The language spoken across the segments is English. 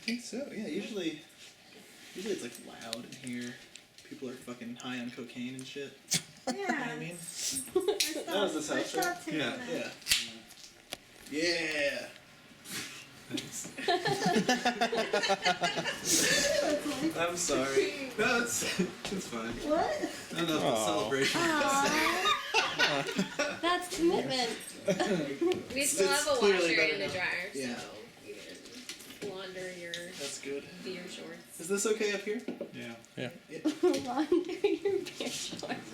think so. Yeah, usually it's like loud in here. People are fucking high on cocaine and shit. Yeah. You know what I mean? That was this house, right? Yeah. Yeah. Thanks. I'm sorry. No, it's fine. What? I don't know if it's a celebration. That's commitment. We still have a clearly washer better and a now. dryer, Yeah. so you can launder your That's good. beer shorts. Is this okay up here? Yeah. Launder your beer shorts.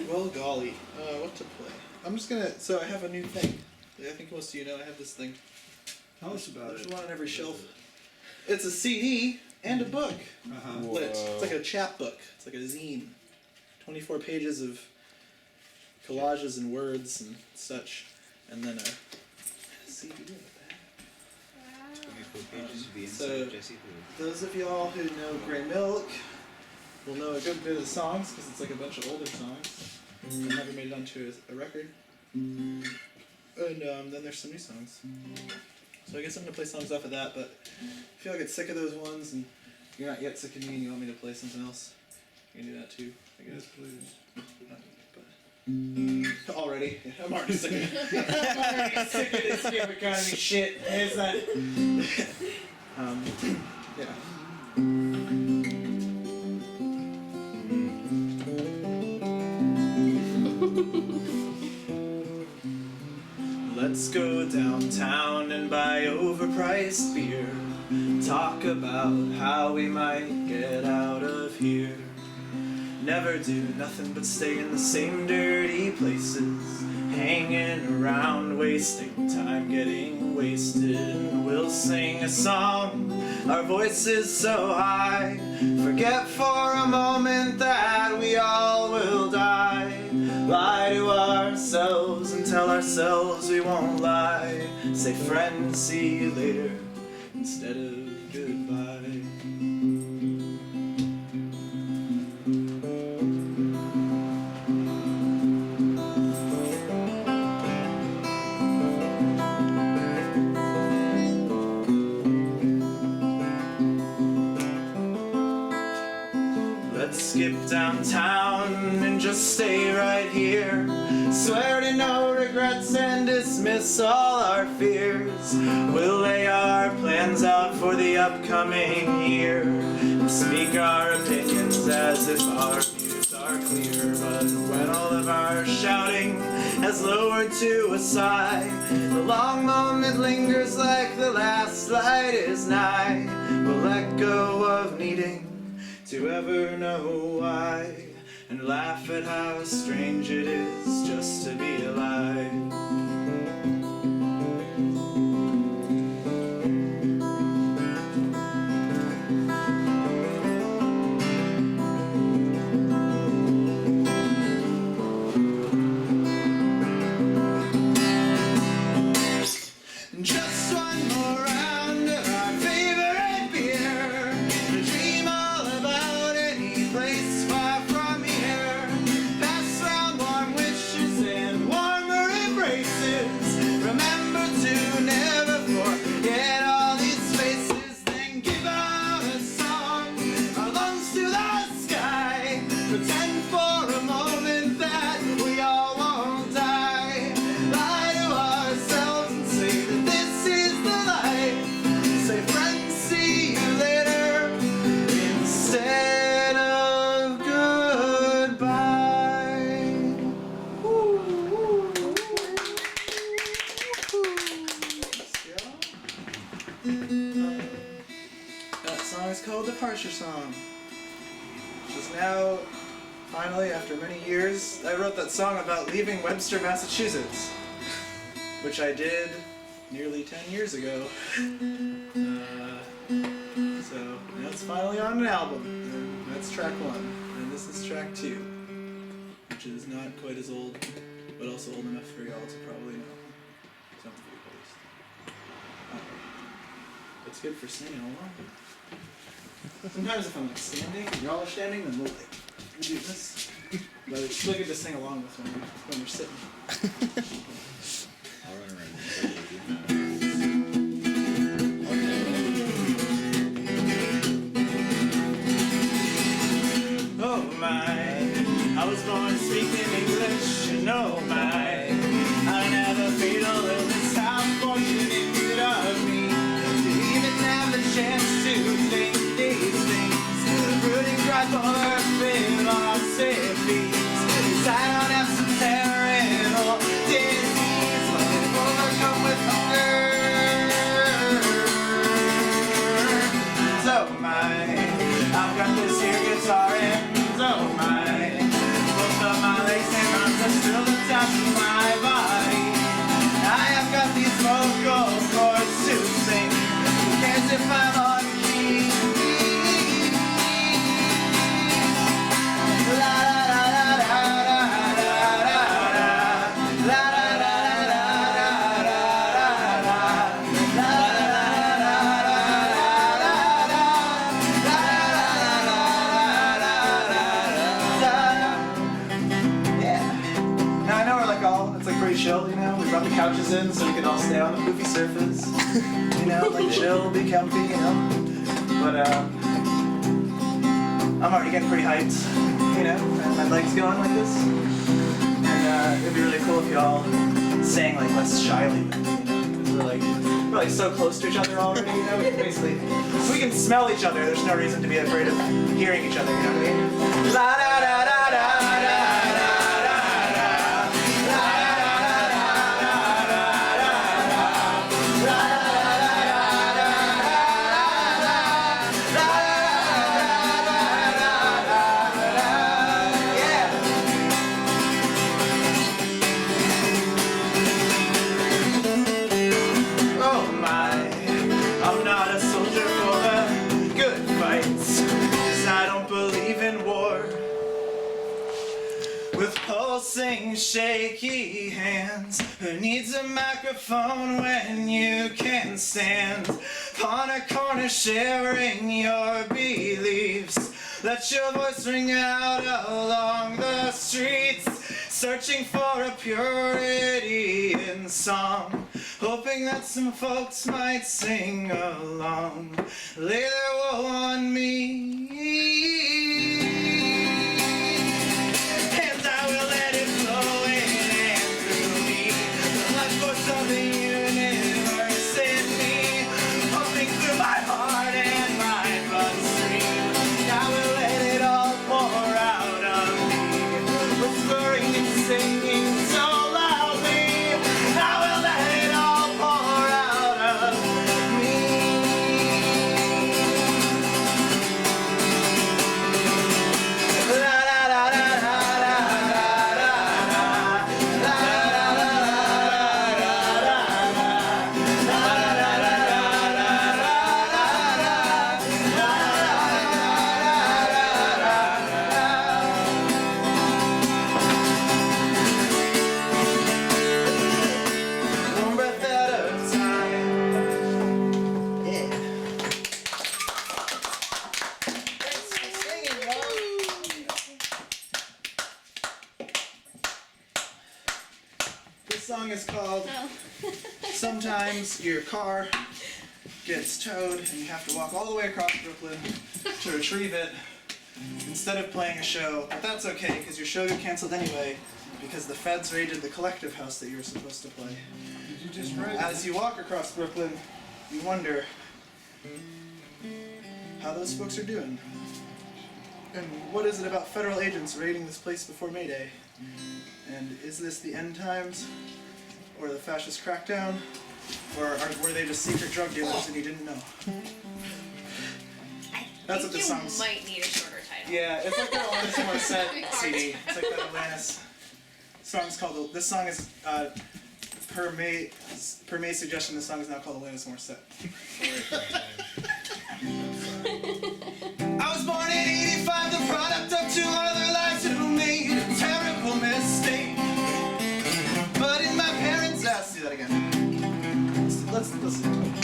Well, golly. What to play? I'm just gonna. So I have a new thing. I think most of you know I have this thing. Tell us about There's it. one on every shelf. It's a CD and a book. Lit. It's like a chapbook. It's like a zine. 24 pages of collages and words and such, and then a CD in the back. 24 pages to be So, inside Jesse Blue. Those of y'all who know Grey Milk will know a good bit of the songs because it's like a bunch of older songs that never made it onto a record. And then there's some new songs. So I guess I'm gonna play songs off of that, but if y'all get sick of those ones and you're not yet sick of me and you want me to play something else, you can do that too, I guess. Please. Already. I'm already sick of it. I'm already sick of this skip economy shit. Is that? Yeah. Let's go downtown and buy overpriced beer. Talk about how we might get out of here. Never do nothing but stay in the same dirty places, hanging around, wasting time getting wasted. We'll sing a song, our voices so high, forget for a moment that we all will die. Lie to ourselves and tell ourselves we won't lie. Say friends, see you later instead of goodbye. Let's skip downtown and just stay right here. Swear to no regrets and dismiss all our fears. We'll lay our plans out for the upcoming year and speak our opinions as if our views are clear. But when all of our shouting has lowered to a sigh, the long moment lingers like the last light is nigh. We'll let go of needing to ever know why, and laugh at how strange it is just to be alive. Just one more round of our favorite beer, to dream all about any place far from here. Pass round warm wishes and warmer embraces. Remember to never forget all these faces. Then give out a song, our lungs to the sky. Pretend for a moment that we all won't die. Lie to ourselves and say that this is the life. Say friends, see you later instead of goodbye. That song is called Departure Song. Which is now, finally, after many years, I wrote that song about leaving Webster, Massachusetts, which I did nearly 10 years ago. So now it's finally on an album. That's track 1, and this is track 2, which is not quite as old, but also old enough for y'all to probably know. Something at least. It's good for singing along. Sometimes if I'm like standing and y'all are standing, then we'll do this. But it's still good to sing along with when you're sitting. I'll run around and play with you. pretty chill, you know. We brought the couches in so we could all stay on the poofy surface. You know, like chill, be comfy, you know. But I'm already getting pretty hyped, you know, and my legs going like this. And it'd be really cool if y'all sang like less shyly with me, you know, because we're like so close to each other already, you know. We can basically, we can smell each other. There's no reason to be afraid of hearing each other, you know what I mean? La da da da da da. Pulsing, shaky hands. Who needs a microphone when you can stand upon a corner sharing your beliefs? Let your voice ring out along the streets, searching for a purity in song, hoping that some folks might sing along. Lay their woe on me, is called Sometimes Your Car Gets Towed and you have to walk all the way across Brooklyn to retrieve it instead of playing a show. But that's okay, because your show got canceled anyway because the feds raided the collective house that you were supposed to play. Did you just write? As you walk across Brooklyn, you wonder how those folks are doing. And what is it about federal agents raiding this place before May Day? And is this the end times? Or the fascist crackdown? Or were they just secret drug dealers and you didn't know? That's what the song's... You might need a shorter title. Yeah, it's like that Alanis Morissette CD. It's like that Alanis song's called... This song is... per May's suggestion, this song is now called Alanis Morissette. I was born in '85, the product of two other lives who made a terrible mistake. But in my parents' house, do that again. Let's listen to it.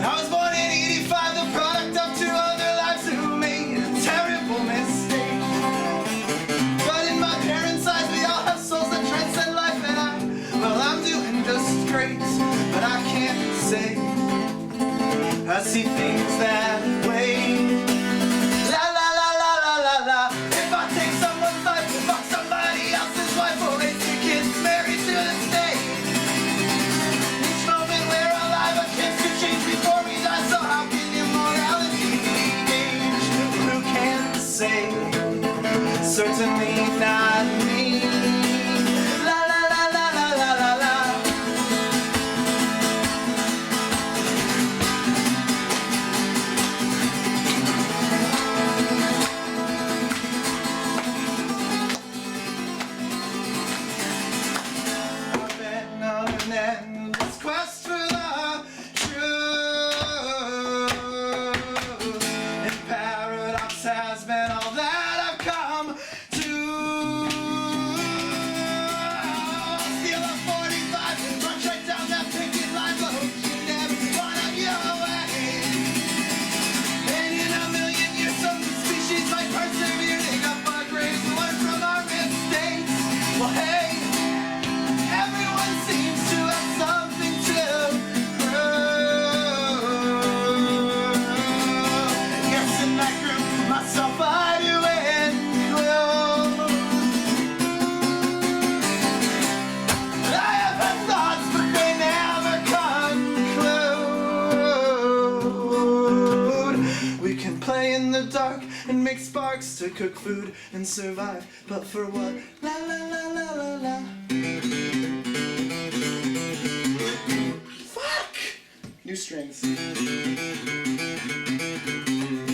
I was born in '85, the product of two other lives who made a terrible mistake. But in my parents' eyes, we all have souls that transcend life, and I'm doing just great. But I can't say I see things that way. La la la la la la la. If I take someone's life, fuck somebody else's wife, or raise two kids married to this day. Each moment we're alive, a chance to change before we die. So how can immorality be gauged? Who can say? Certainly not me. La la la la la la la la. I've been on an endless quest for the truth, and paradox has been all that I've come to sparks to cook food and survive. But for what? La la la la la la. Fuck! New strings.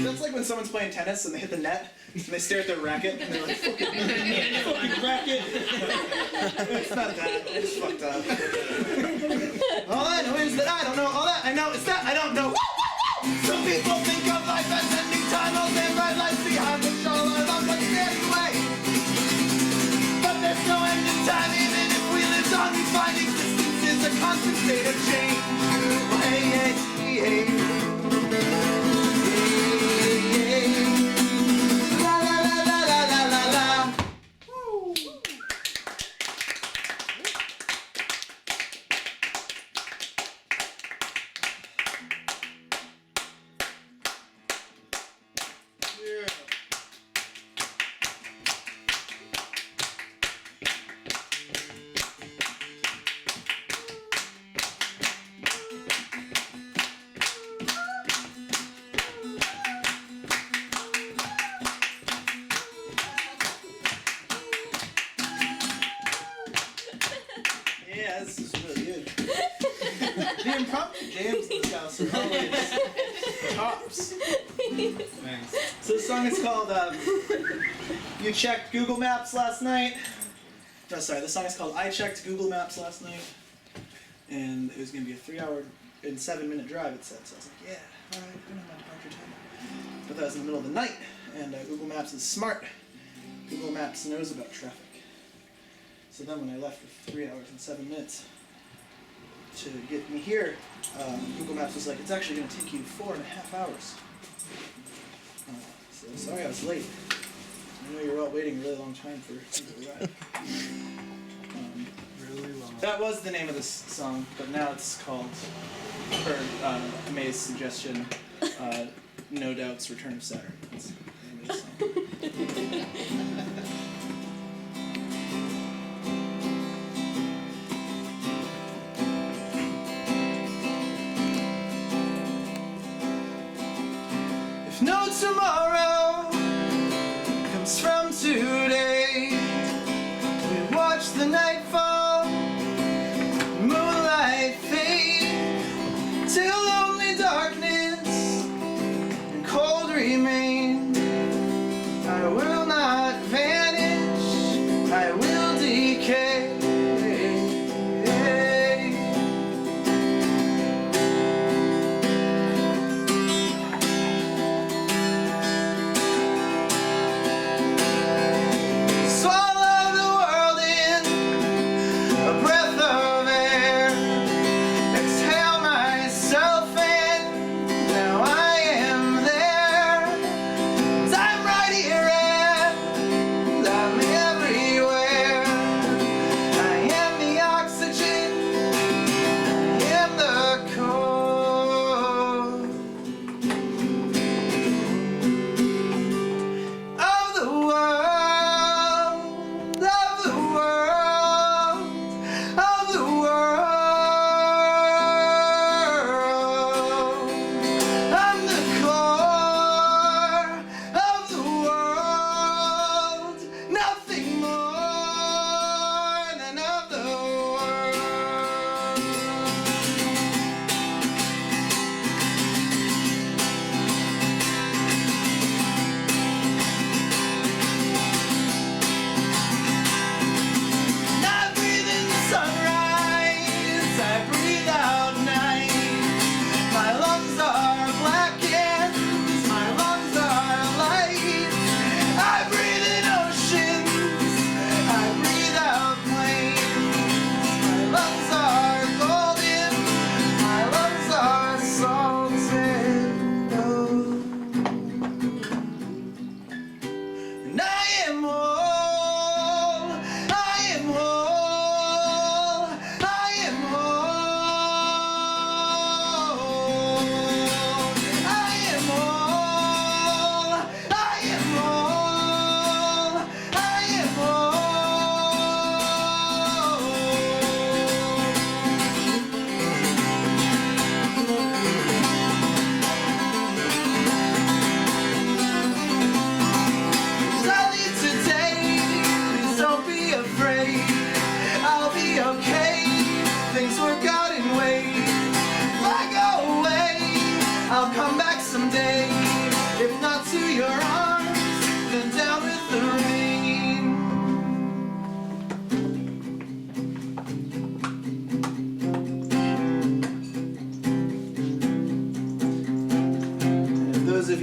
That's like when someone's playing tennis and they hit the net and they stare at their racket and they're like, fucking racket. It's not that. It's fucked up. All I know is that I don't know. All that I know is that I don't know. Some people think of life as ending time. I'll live my life behind the shoulder of what's standing way. But there's no end in time. Even if we lived on, we find existence is a constant state of change. Hey, hey, hey. Yeah, this is really good. The impromptu jams in this house are always tops. Thanks. So this song is called You Checked Google Maps Last Night. No, sorry, the song is called I Checked Google Maps Last Night. And it was going to be a 3-hour and 7-minute drive, it said. So I was like, yeah, alright, I don't have my departure time. But that was in the middle of the night, and Google Maps is smart. Google Maps knows about traffic. So then when I left for 3 hours and 7 minutes to get me here, Google Maps was like, it's actually going to take you 4.5 hours. So sorry I was late. I know you were all waiting a really long time for the ride. Really long. That was the name of this song, but now it's called, per May's suggestion, No Doubt's Return of Saturn. That's the name of the song. If no tomorrow comes from today, we watch the nightfall, moonlight fade, till only darkness and cold remain. I will not vanish, I will decay.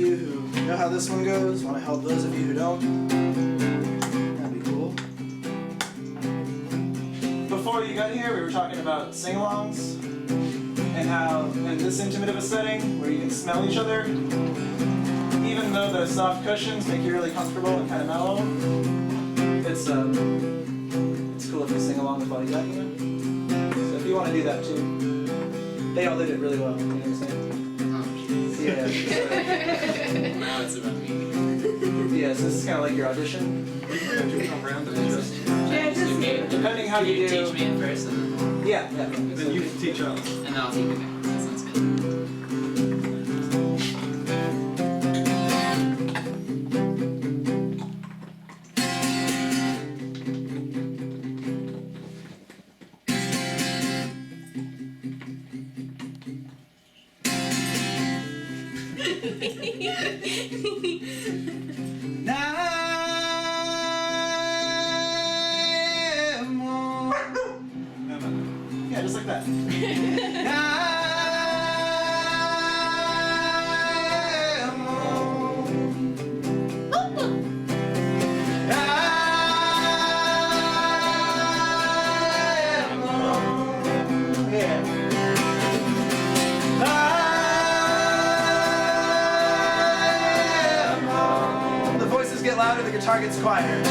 you who know how this one goes. Want to help those of you who don't. That'd be cool. Before you got here, we were talking about sing-alongs and how in this intimate of a setting where you can smell each other, even though the soft cushions make you really comfortable and kind of mellow, it's cool if you sing along with what you got, you know? So if you want to do that too, they all did it really well, you know what I'm saying? Yeah. Now it's about me. Yeah, so this is kind of like your audition. We can come around and just. Depending how you do. Teach me in first, and Yeah. Then you can teach us. then I'll take it back. That sounds good. Yeah, just like that. The voices get louder, the guitar gets quieter.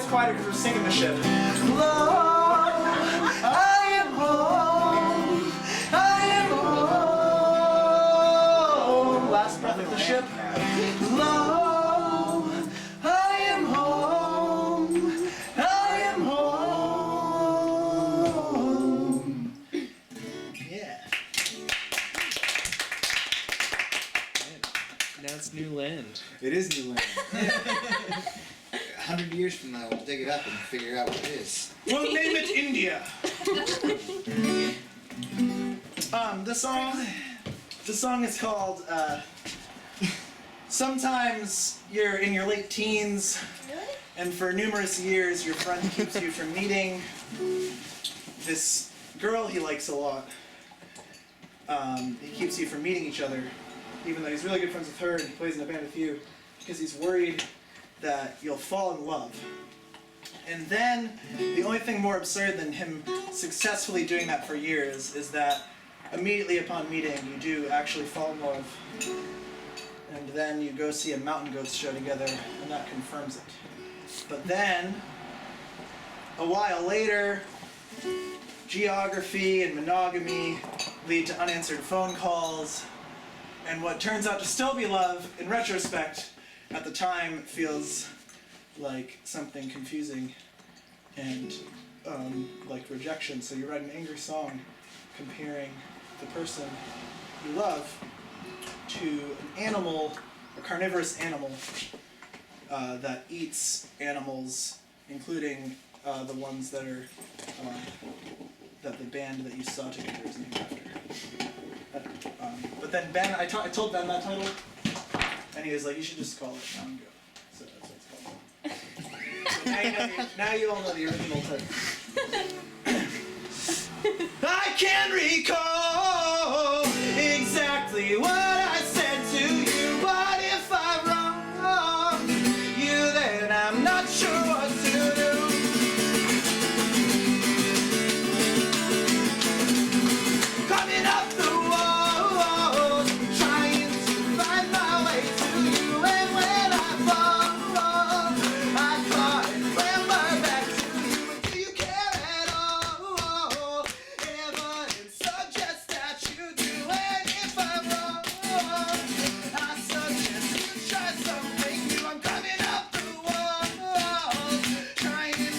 Quieter because we're singing the ship. Lord, I am home. I am home. Last breath of the ship. Lord, I am home. I am home. Yeah. Now it's new land. It is new land. 100 years from now, we'll dig it up and figure out what it is. We'll name it India. The song is called, sometimes you're in your late teens, and for numerous years your friend keeps you from meeting this girl he likes a lot. He keeps you from meeting each other, even though he's really good friends with her and he plays in a band with you, because he's worried that you'll fall in love. And then, the only thing more absurd than him successfully doing that for years is that immediately upon meeting, you do actually fall in love. And then you go see a Mountain Goats show together, and that confirms it. But then, a while later, geography and monogamy lead to unanswered phone calls, and what turns out to still be love, in retrospect, at the time feels like something confusing and like rejection. So you write an angry song comparing the person love to an animal, a carnivorous animal that eats animals, including the ones that are that the band that you saw together is named after. But then Ben, I told Ben that title, and he was like, "You should just call it Mountain Goat." So that's what it's called. So now you all know the original title. I can't recall exactly what I said to you, but if I'm wrong, you then I'm not sure what to do. Coming up the walls, trying to find my way to you, and when I fall, I cry and clamber back to you. But do you care at all? Evidence suggests that you do, and if I'm wrong, I suggest you try something new. I'm coming up the walls, trying to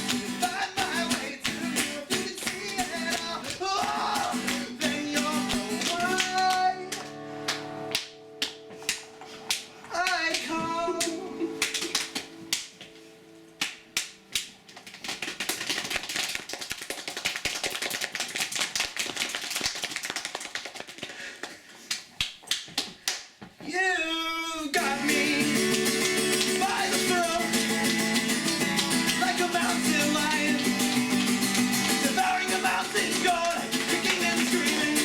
find my way to you. If you can see it all, then you'll know why I call. You got me by the throat, like a mountain lion, devouring a mountain goat, kicking and screaming.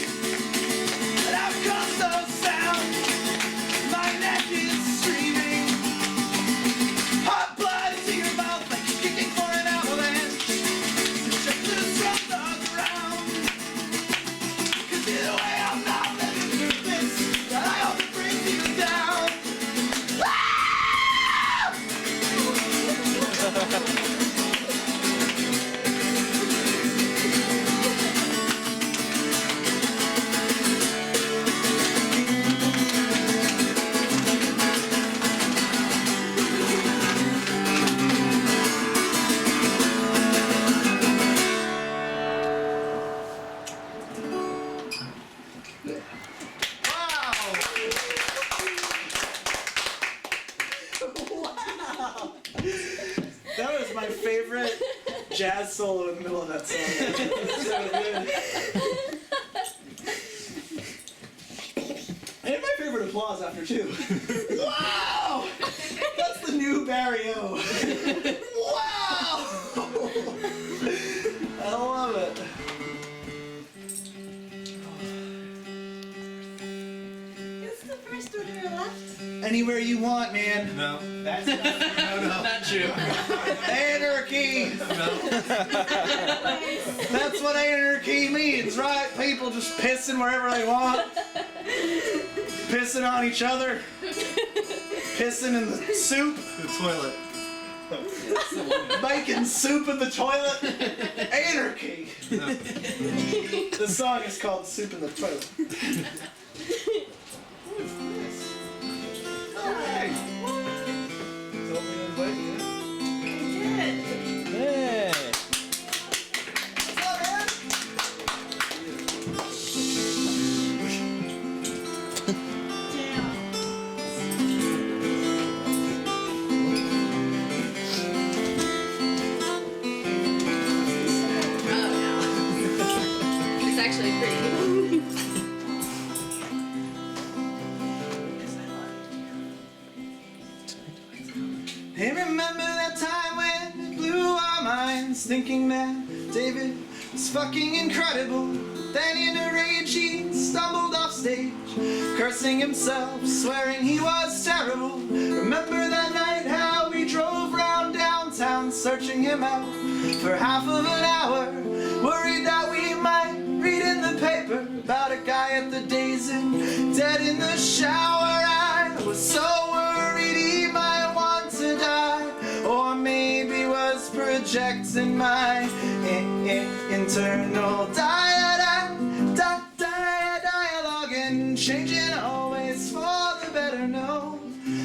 And out comes the sound, my neck is streaming. Hot blood into your mouth, like you're kicking for an avalanche. Just loose from the ground. 'Cause either way, I'm not living through this, but I hope it brings you down. Wow! That was my favorite jazz solo in the middle of that song. So good. And my favorite applause after too. Wow! That's the new Barrio. Wow! I love it. It's the first one to your left. Anywhere you want, man. No. That's not Not true. Anarchy! That's what anarchy means, right? People just pissing wherever they want. Pissing on each other. Pissing in the soup. The toilet. Making soup in the toilet. Anarchy! No. The song is called Soup in the Toilet. Hey. Told me to invite you. Good. What's up, man? Oh no. It's actually pretty. Hey, remember that time when it blew our minds, thinking that David was fucking incredible. Then in a rage he stumbled off stage, cursing himself, swearing he was terrible. Remember that night how we drove round downtown, searching him out for half of an hour, worried that we might read in the paper about a guy at the Days Inn, dead in the shower. I was so worried he might want to die, or maybe was projecting my internal dialogue, and changing always for the better. No,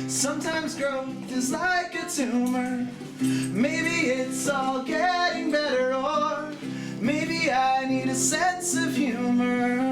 sometimes growth is like a tumor. Maybe it's all getting better, or maybe I need a sense of humor.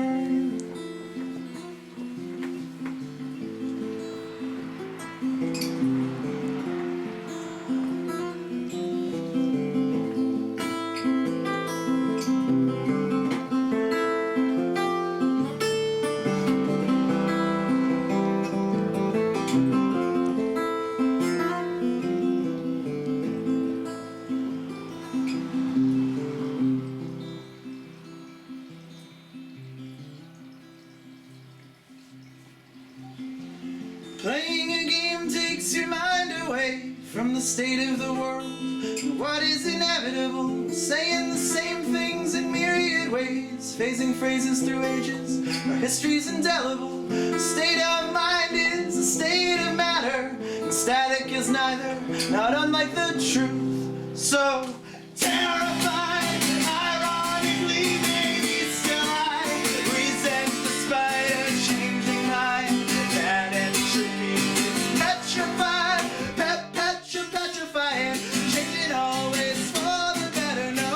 the state of the world and what is inevitable, saying the same things in myriad ways, phasing phrases through ages, our history's indelible. State of mind is a state of matter, and static is neither, not unlike the truth. So terrified, ironically, maybe still I resent the spite of changing mind. Bad and tricky, petrified, petrifying, changing always for the better. No,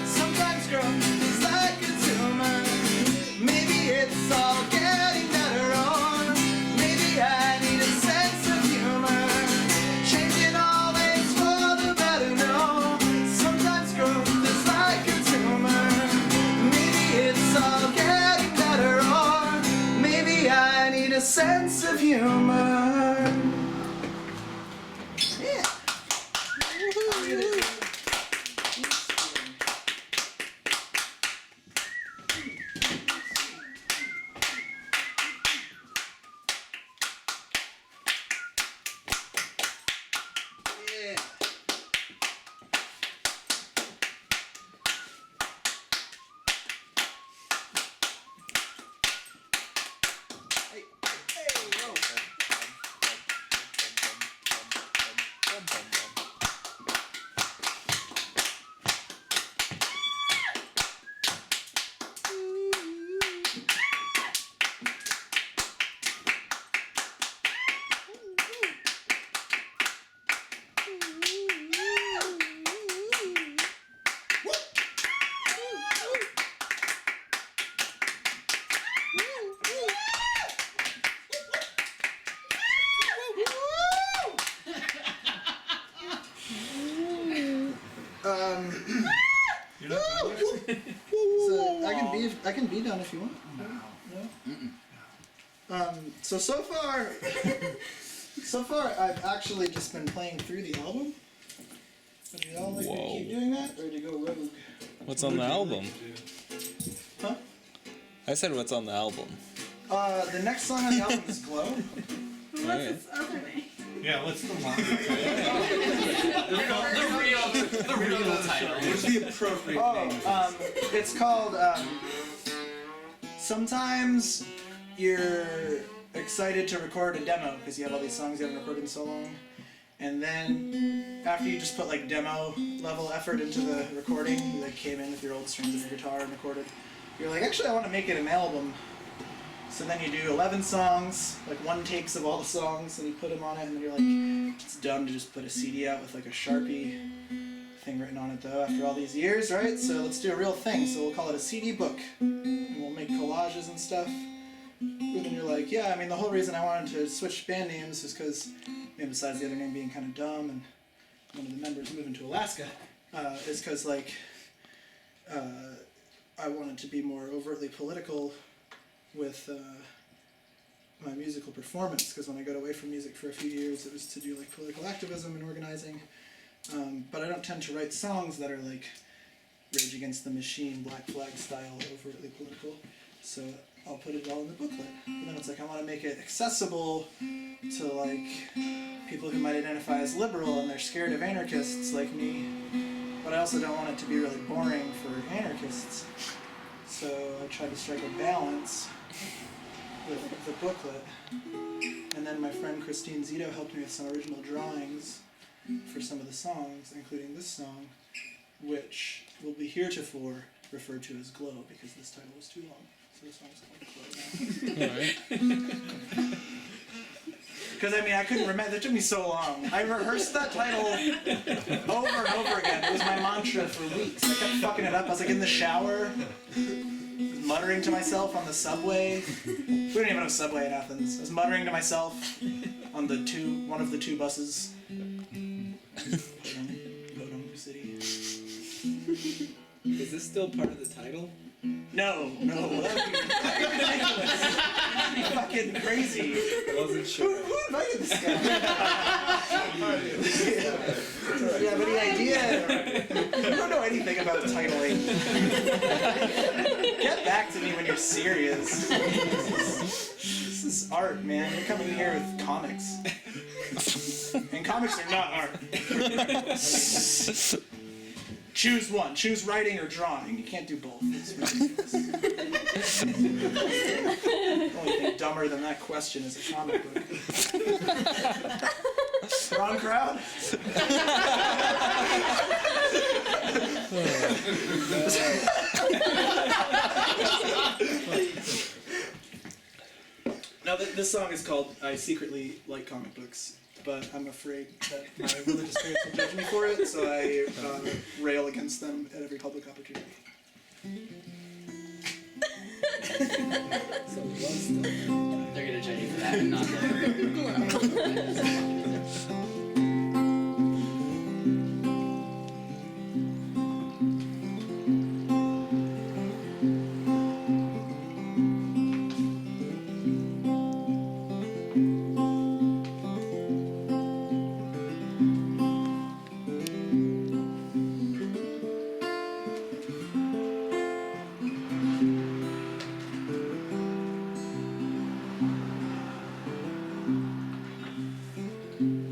sometimes growth is like a tumor. Maybe it's all getting better, or maybe I need a sense of humor. Changing always for the better. No, sometimes growth is like a tumor. Maybe it's all getting better, or maybe I need a sense of humor. Yeah. You're not So I can be done if you want. No? So far I've actually just been playing through the album. Would you all like me to keep doing that, or to go rogue? What's on the album? Huh? I said what's on the album. The next song on the album is Glow. What's Alright. its other name? Yeah, what's the line? The real title. What's the appropriate name? It's called, sometimes you're excited to record a demo because you have all these songs you haven't recorded in so long. And then after you just put like demo level effort into the recording, you like came in with your old strings of your guitar and recorded, you're like, actually I want to make it an album. So then you do 11 songs, like one takes of all the songs, and you put them on it, and then you're like, it's dumb to just put a CD out with like a Sharpie thing written on it though after all these years, right? So let's do a real thing, so we'll call it a CD book. And we'll make collages and stuff. And then you're like, yeah, I mean the whole reason I wanted to switch band names is because, besides the other name being kind of dumb and one of the members moving to Alaska, is because like, I wanted to be more overtly political with my musical performance, because when I got away from music for a few years it was to do like political activism and organizing, but I don't tend to write songs that are like Rage Against the Machine, Black Flag style, overtly political, so I'll put it all in the booklet. And then it's like I want to make it accessible to like people who might identify as liberal and they're scared of anarchists like me, but I also don't want it to be really boring for anarchists, so I tried to strike a balance with the booklet. And then my friend Christine Zito helped me with some original drawings for some of the songs, including this song, which will be heretofore referred to as Glow because this title was too long. So this song is called Glow now. Alright. Because I couldn't remember, it took me so long. I rehearsed that title over and over again. It was my mantra for weeks. I kept fucking it up. I was like in the shower, muttering to myself on the subway. We don't even have a subway in Athens. I was muttering to myself on one of the two buses. Bodum City. Is this still part of the title? No, that'd be ridiculous. That'd be fucking crazy. I wasn't sure. Who invited this guy? Do you have any idea? You don't know anything about titling. Get back to me when you're serious. This is art, man. You're coming here with comics. And mean, comics are not art. Choose one. Choose writing or drawing. You can't do both. It's ridiculous. The only thing dumber than that question is a comic book. Wrong crowd? Now, this song is called I Secretly Like Comic Books, but I'm afraid that my religious parents will judge me for it, so I rail against them at every public opportunity. They're gonna judge you for that and not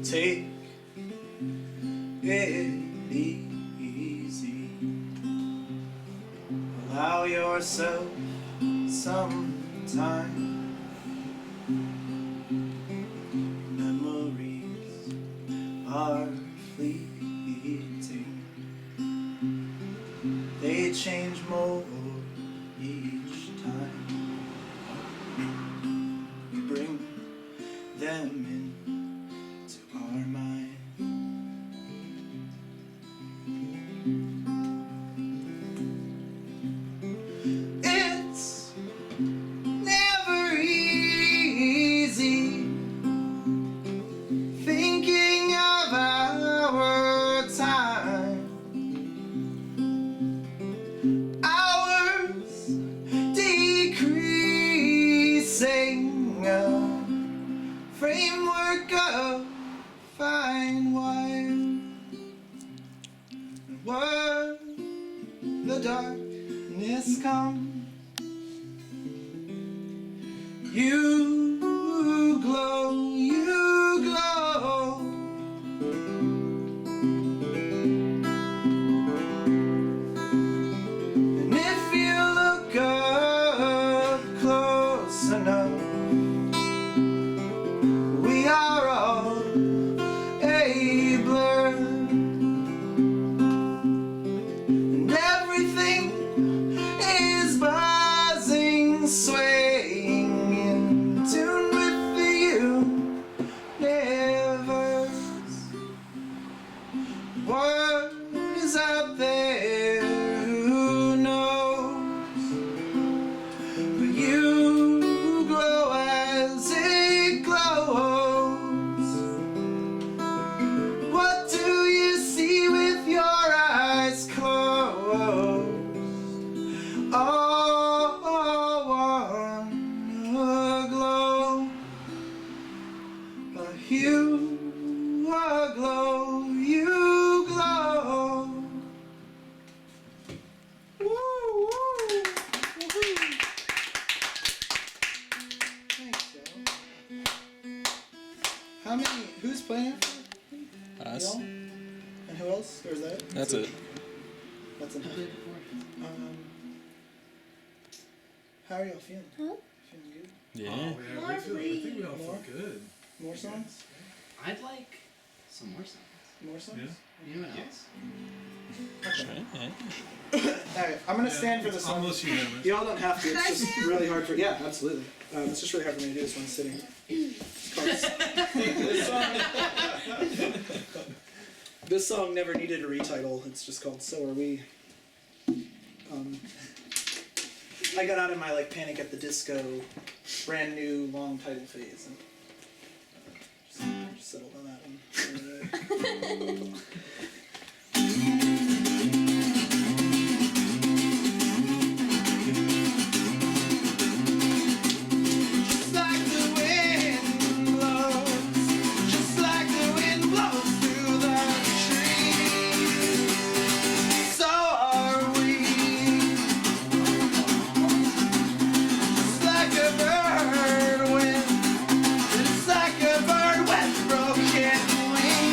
Take it easy. Allow yourself some time. Memories are fleeting. They change more each time. We bring them in to our mind. It's never easy thinking of our time, hours decreasing, a framework of fine wire. And where the darkness comes, you glow, you glow. And if you look up close enough, we are all a blur, and everything is buzzing, swaying in tune with the universe. What is out there? Who knows? But you glow as it glows. What do you see with your eyes closed? All one aglow. You aglow, you glow. Woo, woo. Woo-hoo. Thanks, Joe. How many? Who's playing it? Us. Y'all? And who else? Or is that? That's it. That's enough. How are y'all feeling? Huh? Feeling good? Yeah. I think we all feel good. More songs? I'd like some more songs. More songs? Yeah. Anyone else? Okay. Alright, I'm gonna stand for this one. Almost unanimous. Y'all don't have to, it's just really hard for, yeah, absolutely. It's just really hard for me to do this one sitting. This song never needed a retitle, it's just called So Are We. I got out of my like Panic at the Disco brand new long title phase and just settled on that one. Just like the wind blows, just like the wind blows through the trees, so are we. Just like a bird with broken wings.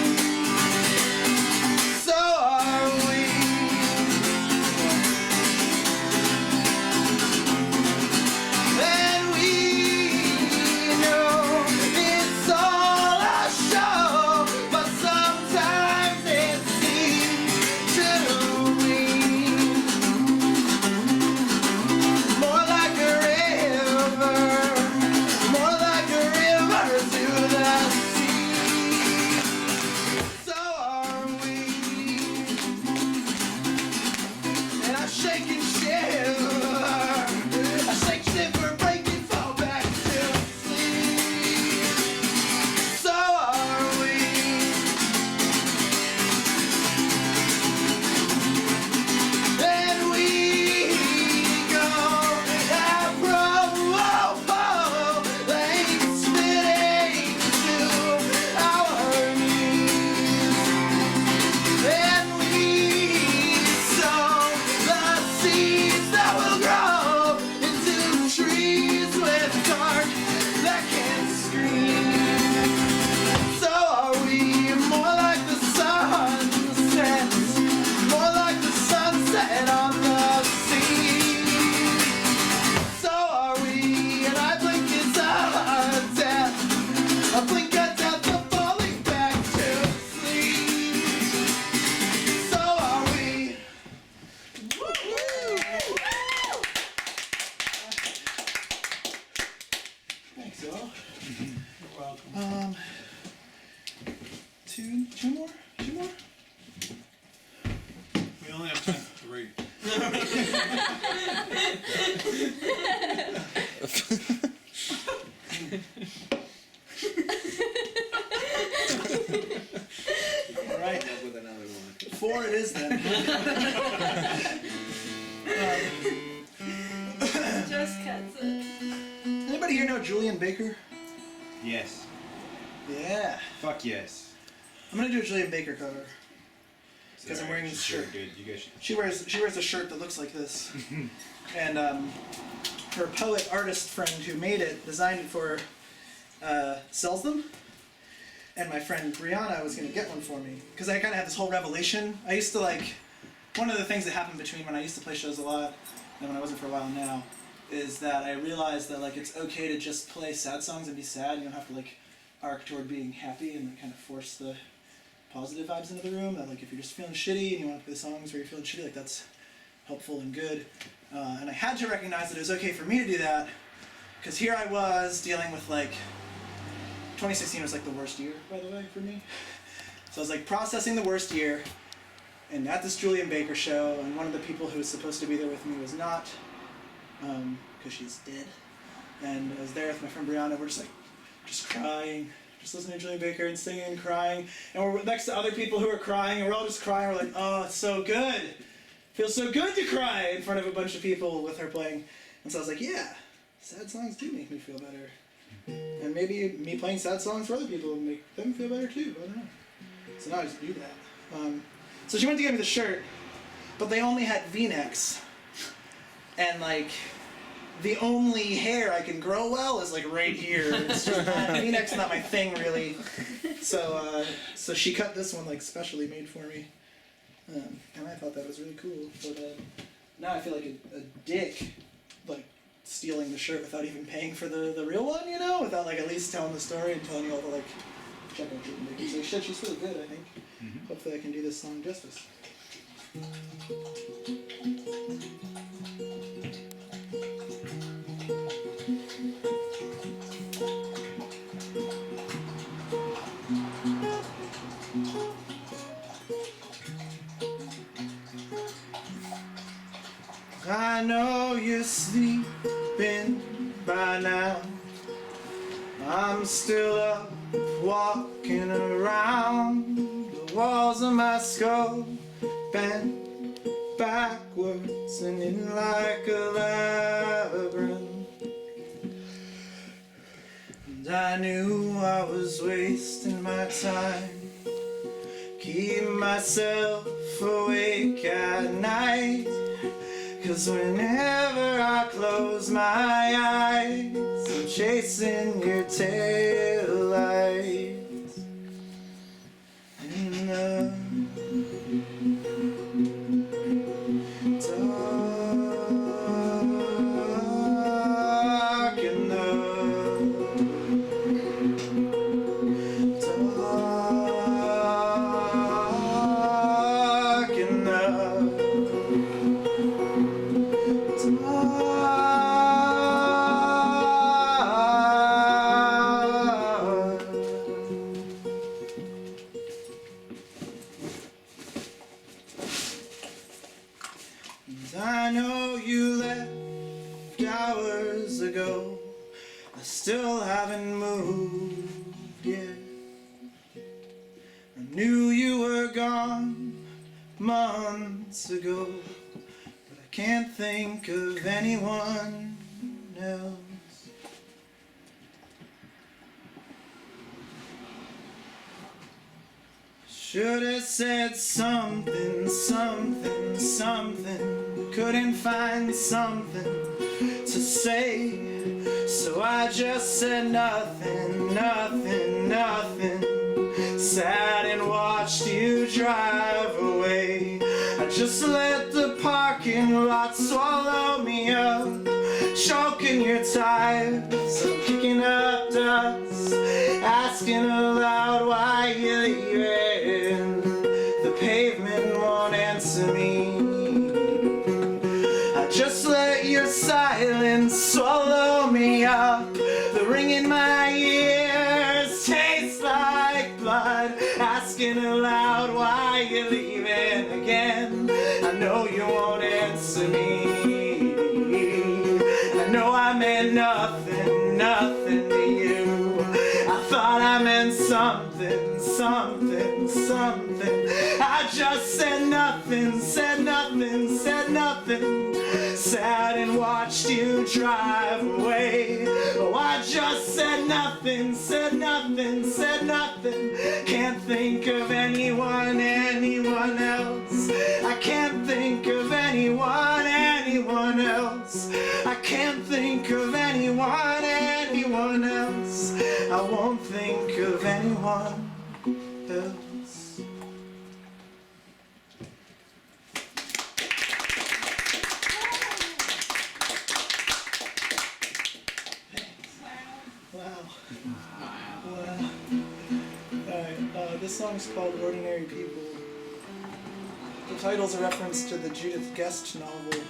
only have time for 3. All right. Up with another one. 4 it is then. Just cuts it. Anybody here know Julian Baker? Yes. Yeah. Fuck yes. I'm gonna do a Julian Baker cover. Because I'm wearing this She's really shirt. Good. You guys should. She wears a shirt that looks like this. And her poet artist friend who made it, designed it for her, sells them. And my friend Brianna was gonna get one for me. Because I kinda had this whole revelation. I used to one of the things that happened between when I used to play shows a lot and when I wasn't for a while now, is that I realized that it's okay to just play sad songs and be sad. You don't have to arc toward being happy and kind of force the positive vibes into the room. That if you're just feeling shitty and you want to play the songs where you're feeling shitty, that's helpful and good. And I had to recognize that it was okay for me to do that, because here I was dealing with 2016 was the worst year, by the way, for me. So I was processing the worst year, and at this Julian Baker show, and one of the people who was supposed to be there with me was not, because she's dead. And I was there with my friend Brianna. We're just crying, just listening to Julian Baker and singing and crying. And we're next to other people who are crying, and we're all just crying. We're oh, it's so good. Feels so good to cry in front of a bunch of people with her playing. And so I was yeah, sad songs do make me feel better. And maybe me playing sad songs for other people will make them feel better too. I don't know. So now I just do that. So she went to get me the shirt, but they only had V-necks. And the only hair I can grow well is right here. It's just V-neck's not my thing really. So she cut this one specially made for me. And I thought that was really cool. But now I feel like a dick, stealing the shirt without even paying for the real one, without at least telling the story and telling you all the check out Julian Baker. So shit, she's really good, I think. Mm-hmm. Hopefully I can do this song justice. I know you're sleeping by now. I'm still up, walking around. The walls of my skull bent backwards and in like a labyrinth. And I knew I was wasting my time, keep myself awake at night. 'Cause whenever I close my eyes, I'm chasing your tail lights. In the dark, in the dark, in the I know you left hours ago. I still haven't moved yet. I knew you were gone months ago, but I can't think of anyone else. Should have said something, something, something. Couldn't find something to say, so I just said nothing, nothing, nothing. Sat and watched you drive away. I just let the parking lot swallow me up, choking your tires, I'm kicking up dust, asking aloud why you're leaving. The pavement won't answer me. I just let your silence swallow me up. The ring in my ears tastes like blood, asking aloud why you're leaving again. I know you won't answer me. I know I meant nothing, nothing to you. I thought I meant something, something, something. I just said nothing, said nothing, said nothing. Sat and watched you drive away. Oh, I just said nothing, said nothing, said nothing. Can't think of anyone, anyone else. I can't think of anyone, anyone else. I can't think of anyone, anyone else. I won't think of anyone else. Wow. Wow. Alright, this song's called Ordinary People. The title's a reference to the Judith Guest novel,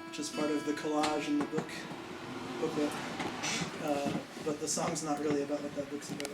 which is part of the collage in the booklet. But the song's not really about what that book's about.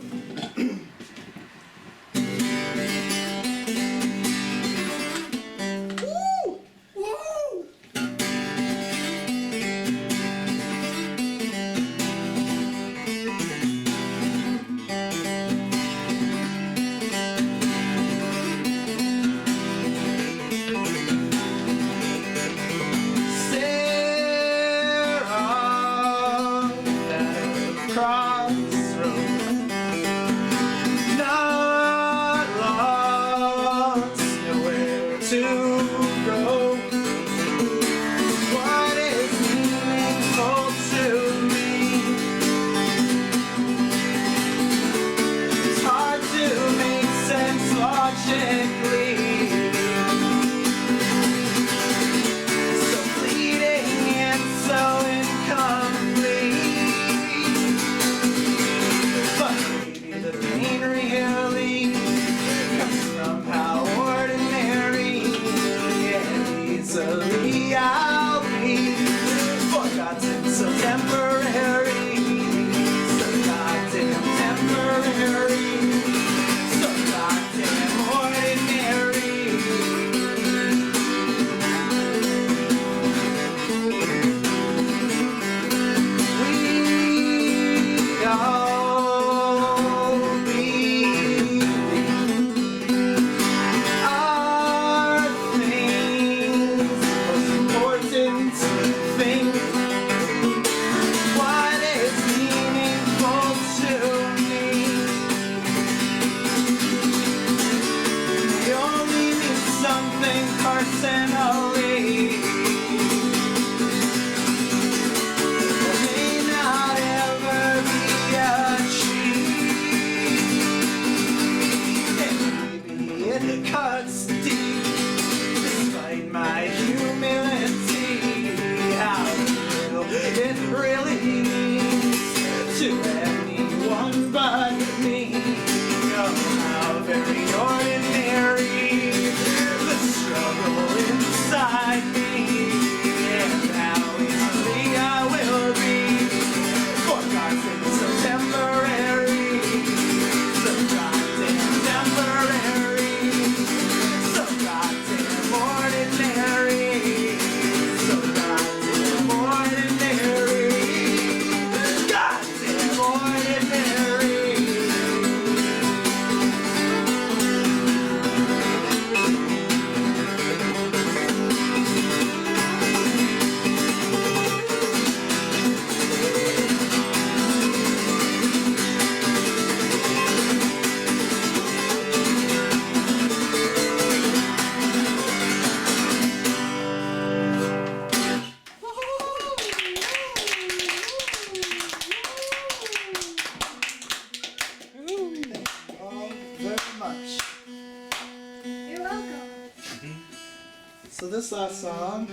So this last song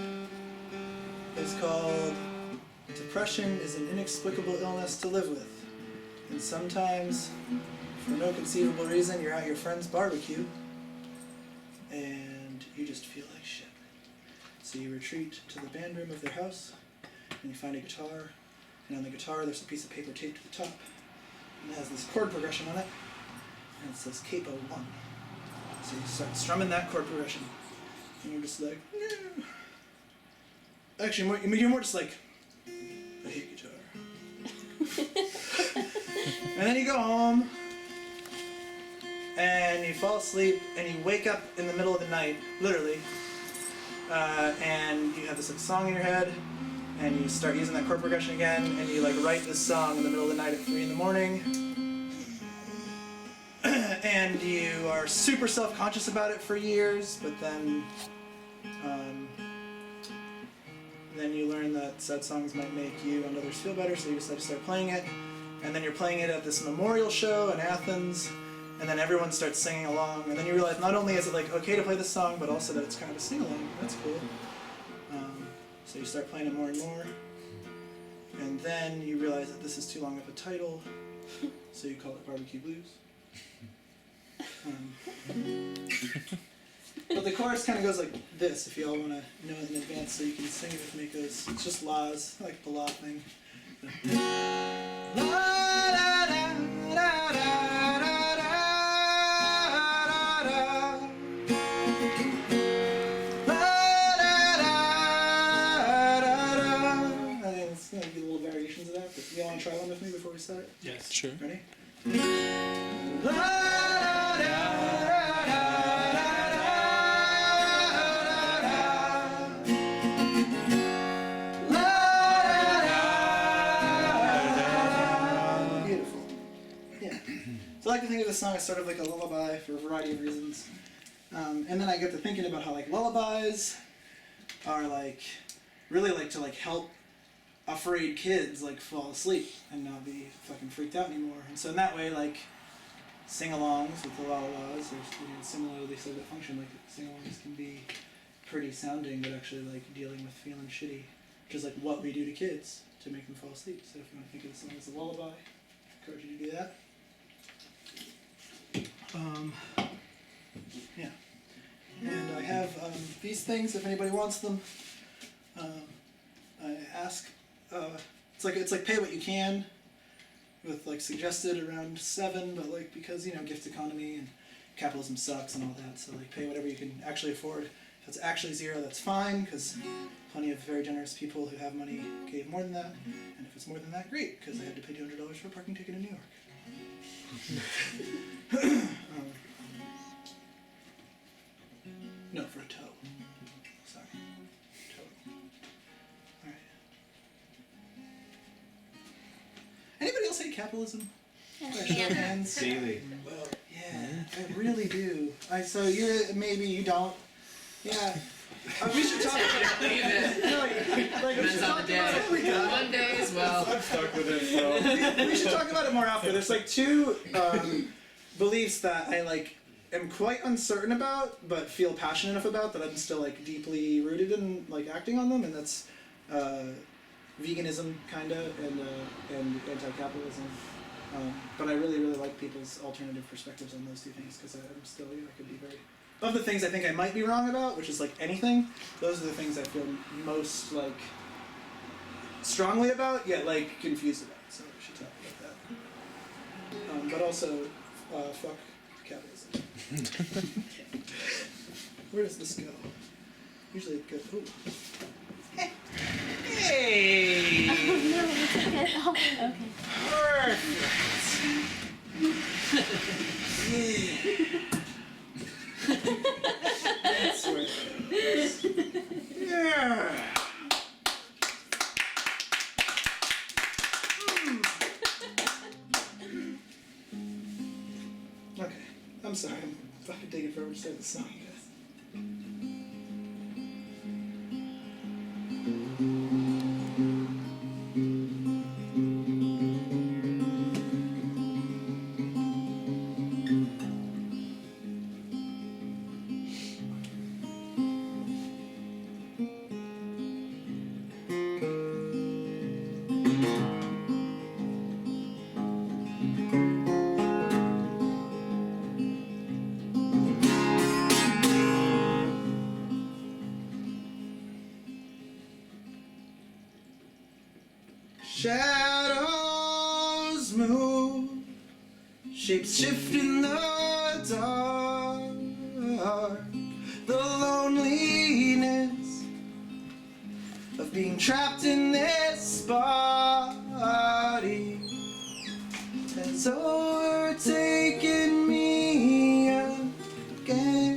is called Depression is an Inexplicable Illness to Live With. And sometimes, for no conceivable reason, you're at your friend's barbecue and you just feel like shit. So you retreat to the band room of their house and you find a guitar, and on the guitar there's a piece of paper taped to the top and it has this chord progression on it and it says Capo 1. So you start strumming that chord progression And you're just like, yeah. Actually, you're more just like, I hate guitar. And then you go home, and you fall asleep, and you wake up in the middle of the night, literally, and you have this like, song in your head, and you start using that chord progression again, and you like write this song in the middle of the night at 3 in the morning, and you are super self-conscious about it for years, but then you learn that sad songs might make you and others feel better, so you decide to start playing it. And then you're playing it at this memorial show in Athens, and then everyone starts singing along, and then you realize not only is it like okay to play this song, but also that it's kind of a sing-along. That's cool. So you start playing it more and more, and then you realize that this is too long of a title, so you call it Barbecue Blues. But the chorus kind of goes like this, if you all want to know it in advance so you can sing it with me, because it's just laws, like the law thing. La, da, da, da, da, da, da, da. La, da, da, da, da. I think it's going to be little variations of that, but you all want to try one with me before we start? Yes. Sure. Ready? La, da, da, I like to think of this song as sort of like a lullaby for a variety of reasons. And then I get to thinking about how like lullabies are like really like to like help afraid kids like fall asleep and not be fucking freaked out anymore. And so in that way, like sing-alongs with the lullabies are similarly sort of function. Like sing-alongs can be pretty sounding, but actually like dealing with feeling shitty, which is like what we do to kids to make them fall asleep. So if you want to think of the song as a lullaby, I encourage you to do that. Yeah, and I have these things if anybody wants them. I ask. It's like pay what you can, with like suggested around 7, but like because gift economy and capitalism sucks and all that, so like pay whatever you can actually afford. If it's actually 0, that's fine, because plenty of very generous people who have money gave more than that, and if it's more than that, great, because I had to pay $200 for a parking ticket in New York. No, for a toe. Sorry. Toe. Alright. Anybody else hate capitalism? By show of hands? Daily. Well, yeah, I really do. So you don't. Yeah. We should talk about Leave it. we should Depends on talk the about day. it. One day as well. I'm stuck with it, so. We should talk about it more often. There's like 2 beliefs that I like am quite uncertain about, but feel passionate enough about that I'm still like deeply rooted in like acting on them, and that's veganism kinda and anti-capitalism. But I really like people's alternative perspectives on those 2 things, because I'm still I could be very. Of the things I think I might be wrong about, which is like anything, those are the things I feel most like strongly about, yet like confused about. So we should talk about that. But also, fuck capitalism. Where does this go? Usually it goes. Ooh. Hey! No, it's okay. Oh, okay. Perfect. Yeah. That's where it goes. Yeah. Okay, I'm sorry. I'm fucking taking forever to start the song, guys. Shadows move, shapes shift in the dark. The lonely of being trapped in this body has overtaken me again.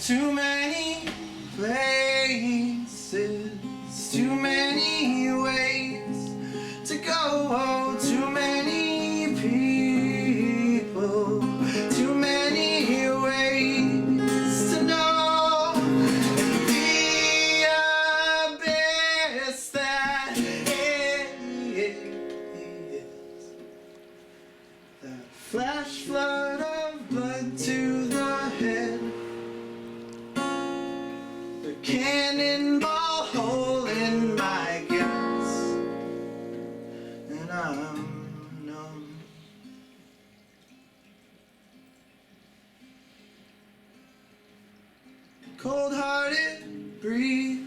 Too many places, too many ways to go, too many people, too many ways to know, and the abyss that is that flash flood of blood to the head. Cannonball hole in my guts, and I'm numb. Cold-hearted breeze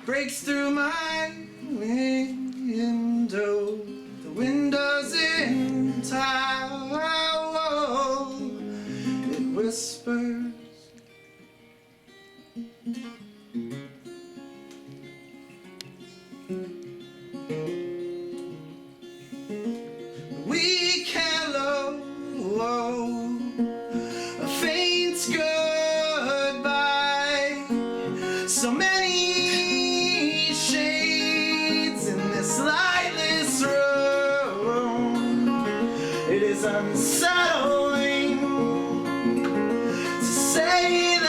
breaks through my window. The window's in towel. It whispers. Weak hello, a faint goodbye. So many shades in this lightless room. It is unsettling to say the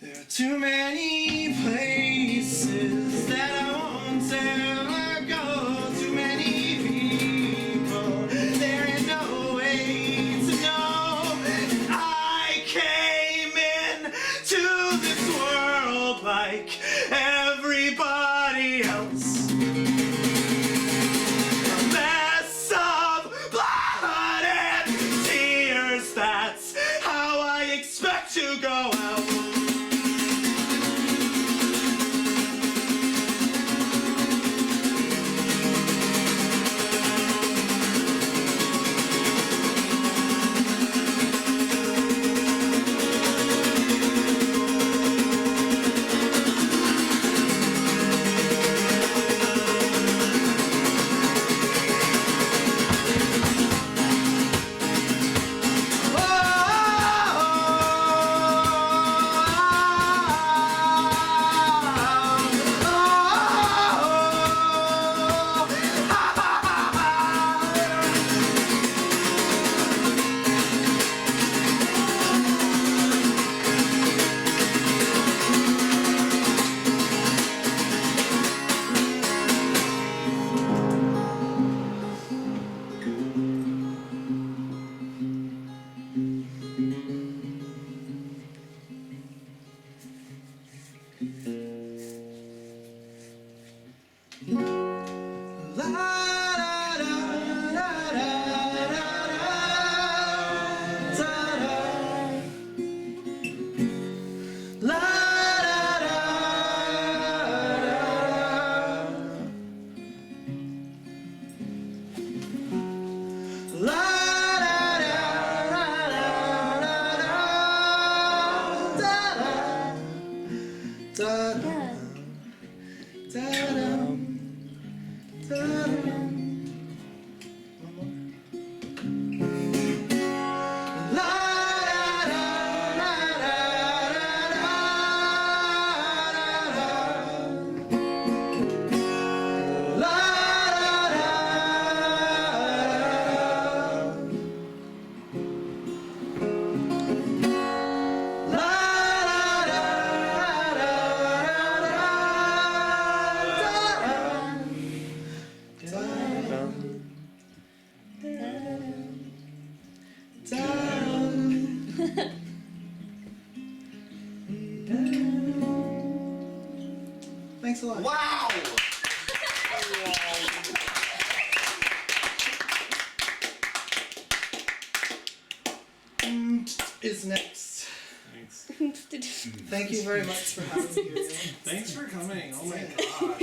There are too many places that I won't ever go. Too many people, there ain't no way to know. I came in to this world like everybody else. A mess of blood and tears, that's how I expect to go out. La da da da da da da. La da da da. La da da da da da da. Thanks a lot. Wow! Is next. Thanks. Thank you very much for having me here. Thanks for coming. Oh my gosh.